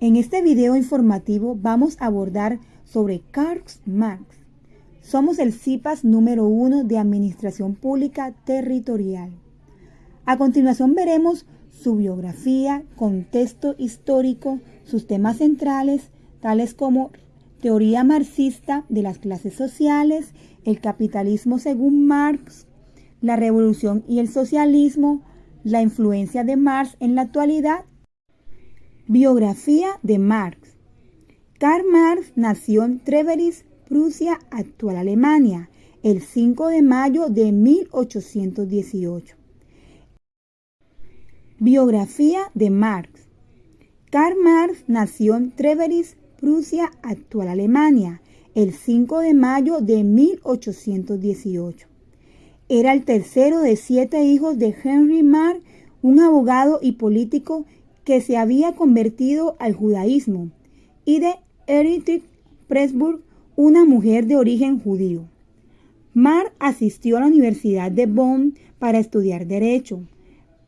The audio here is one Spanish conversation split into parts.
En este video informativo vamos a abordar sobre Karl Marx. Somos el CIPAS número 1 de Administración Pública Territorial. A continuación veremos su biografía, contexto histórico, sus temas centrales, tales como teoría marxista de las clases sociales, el capitalismo según Marx, la revolución y el socialismo, la influencia de Marx en la actualidad. Biografía de Marx. Karl Marx nació en Treveris, Prusia, actual Alemania, el 5 de mayo de 1818. Biografía de Marx. Karl Marx nació en Treveris, Prusia, actual Alemania, el 5 de mayo de 1818. Era el tercero de 7 hijos de Henry Marx, un abogado y político que se había convertido al judaísmo, y de Edith Pressburg, una mujer de origen judío. Marx asistió a la Universidad de Bonn para estudiar Derecho,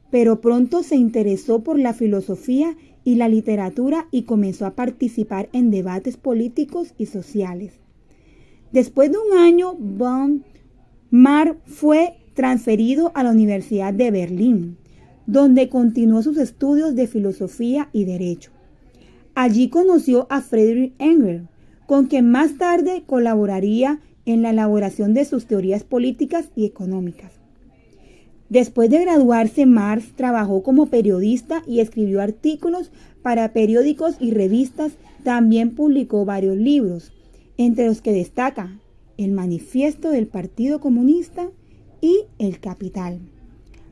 pero pronto se interesó por la filosofía y la literatura y comenzó a participar en debates políticos y sociales. Después de un año, Marx fue transferido a la Universidad de Berlín, donde continuó sus estudios de filosofía y derecho. Allí conoció a Friedrich Engels, con quien más tarde colaboraría en la elaboración de sus teorías políticas y económicas. Después de graduarse, Marx trabajó como periodista y escribió artículos para periódicos y revistas. También publicó varios libros, entre los que destaca El Manifiesto del Partido Comunista y El Capital.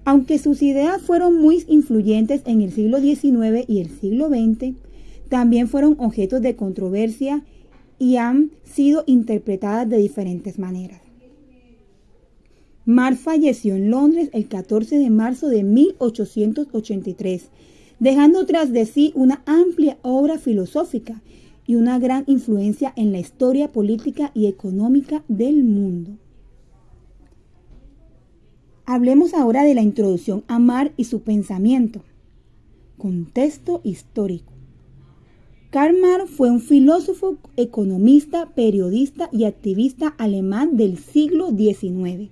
Aunque sus ideas fueron muy influyentes en el siglo XIX y el siglo XX, también fueron objeto de controversia y han sido interpretadas de diferentes maneras. Marx falleció en Londres el 14 de marzo de 1883, dejando tras de sí una amplia obra filosófica y una gran influencia en la historia política y económica del mundo. Hablemos ahora de la introducción a Marx y su pensamiento. Contexto histórico. Karl Marx fue un filósofo, economista, periodista y activista alemán del siglo XIX.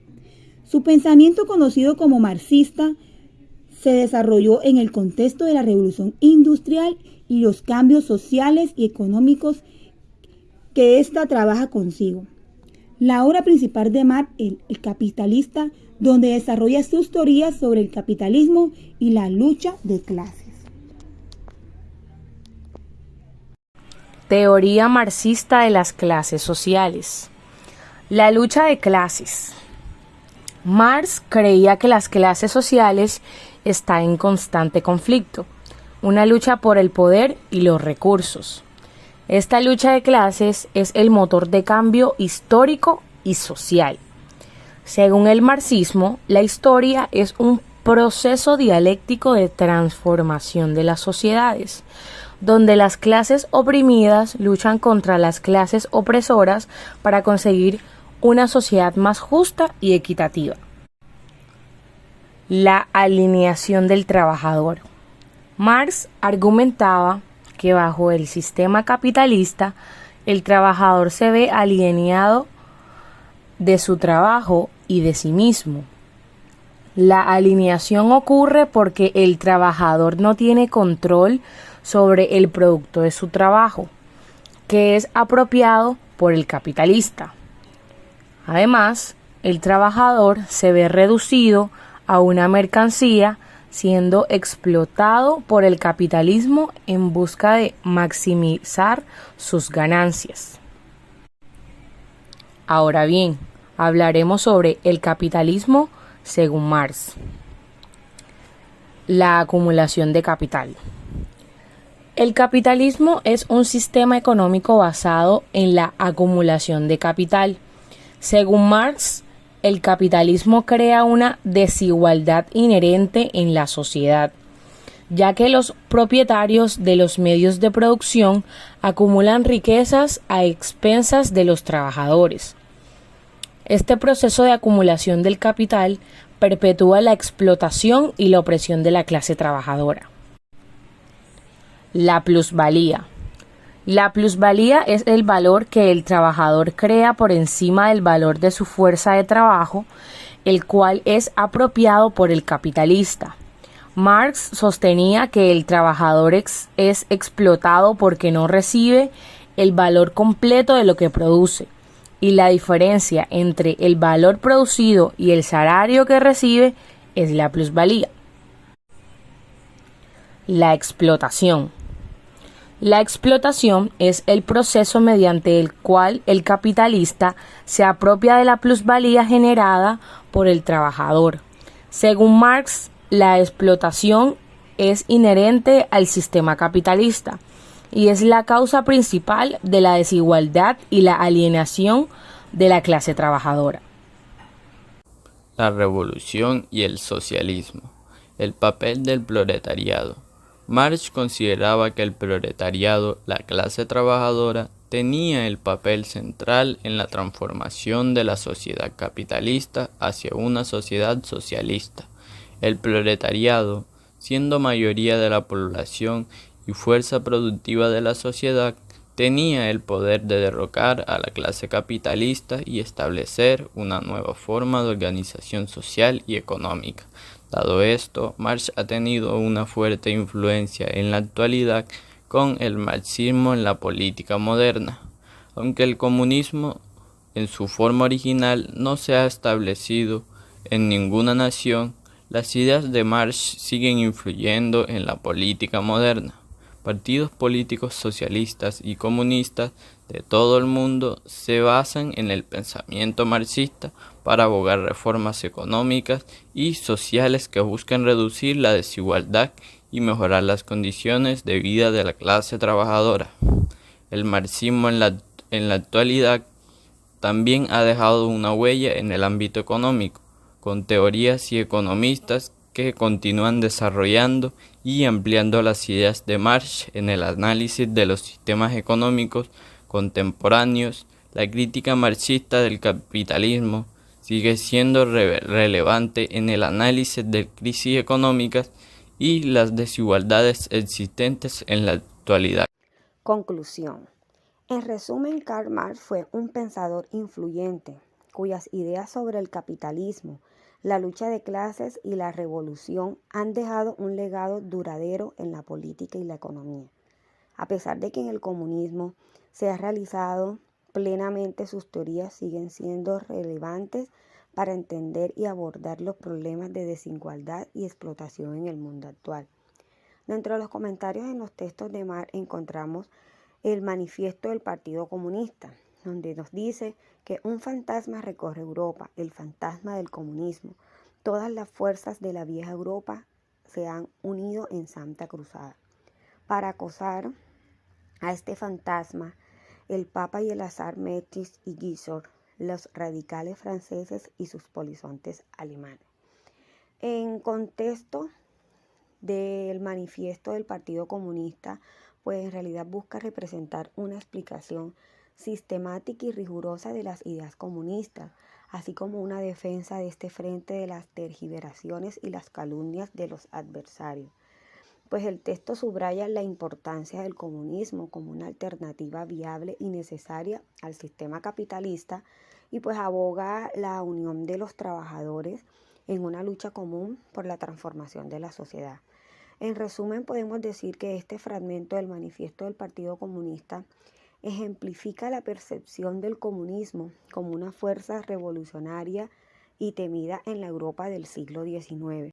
Su pensamiento, conocido como marxista, se desarrolló en el contexto de la Revolución Industrial y los cambios sociales y económicos que ésta trabaja consigo. La obra principal de Marx, El Capitalista, donde desarrolla sus teorías sobre el capitalismo y la lucha de clases. Teoría marxista de las clases sociales. La lucha de clases. Marx creía que las clases sociales están en constante conflicto, una lucha por el poder y los recursos. Esta lucha de clases es el motor de cambio histórico y social. Según el marxismo, la historia es un proceso dialéctico de transformación de las sociedades, donde las clases oprimidas luchan contra las clases opresoras para conseguir una sociedad más justa y equitativa. La alineación del trabajador. Marx argumentaba que bajo el sistema capitalista, el trabajador se ve alienado de su trabajo y de sí mismo. La alineación ocurre porque el trabajador no tiene control sobre el producto de su trabajo, que es apropiado por el capitalista. Además, el trabajador se ve reducido a una mercancía, siendo explotado por el capitalismo en busca de maximizar sus ganancias. Ahora bien, hablaremos sobre el capitalismo según Marx. La acumulación de capital. El capitalismo es un sistema económico basado en la acumulación de capital. Según Marx, el capitalismo crea una desigualdad inherente en la sociedad, ya que los propietarios de los medios de producción acumulan riquezas a expensas de los trabajadores. Este proceso de acumulación del capital perpetúa la explotación y la opresión de la clase trabajadora. La plusvalía. La plusvalía es el valor que el trabajador crea por encima del valor de su fuerza de trabajo, el cual es apropiado por el capitalista. Marx sostenía que el trabajador es explotado porque no recibe el valor completo de lo que produce, y la diferencia entre el valor producido y el salario que recibe es la plusvalía. La explotación. La explotación es el proceso mediante el cual el capitalista se apropia de la plusvalía generada por el trabajador. Según Marx, la explotación es inherente al sistema capitalista y es la causa principal de la desigualdad y la alienación de la clase trabajadora. La revolución y el socialismo. El papel del proletariado. Marx consideraba que el proletariado, la clase trabajadora, tenía el papel central en la transformación de la sociedad capitalista hacia una sociedad socialista. El proletariado, siendo mayoría de la población y fuerza productiva de la sociedad, tenía el poder de derrocar a la clase capitalista y establecer una nueva forma de organización social y económica. Dado esto, Marx ha tenido una fuerte influencia en la actualidad con el marxismo en la política moderna. Aunque el comunismo en su forma original no se ha establecido en ninguna nación, las ideas de Marx siguen influyendo en la política moderna. Partidos políticos socialistas y comunistas de todo el mundo se basan en el pensamiento marxista para abogar reformas económicas y sociales que buscan reducir la desigualdad y mejorar las condiciones de vida de la clase trabajadora. El marxismo en la actualidad también ha dejado una huella en el ámbito económico, con teorías y economistas que continúan desarrollando y ampliando las ideas de Marx en el análisis de los sistemas económicos contemporáneos. La crítica marxista del capitalismo sigue siendo relevante en el análisis de crisis económicas y las desigualdades existentes en la actualidad. Conclusión. En resumen, Karl Marx fue un pensador influyente, cuyas ideas sobre el capitalismo, la lucha de clases y la revolución han dejado un legado duradero en la política y la economía. A pesar de que en el comunismo se ha realizado plenamente, sus teorías siguen siendo relevantes para entender y abordar los problemas de desigualdad y explotación en el mundo actual. Dentro de los comentarios en los textos de Marx encontramos el manifiesto del Partido Comunista, donde nos dice que un fantasma recorre Europa, el fantasma del comunismo. Todas las fuerzas de la vieja Europa se han unido en Santa Cruzada para acosar a este fantasma. El Papa y el zar Metternich y Guizot, los radicales franceses y sus polizontes alemanes. En contexto del manifiesto del Partido Comunista, pues en realidad busca representar una explicación sistemática y rigurosa de las ideas comunistas, así como una defensa de este frente de las tergiversaciones y las calumnias de los adversarios. Pues el texto subraya la importancia del comunismo como una alternativa viable y necesaria al sistema capitalista y pues aboga la unión de los trabajadores en una lucha común por la transformación de la sociedad. En resumen, podemos decir que este fragmento del manifiesto del Partido Comunista ejemplifica la percepción del comunismo como una fuerza revolucionaria y temida en la Europa del siglo XIX.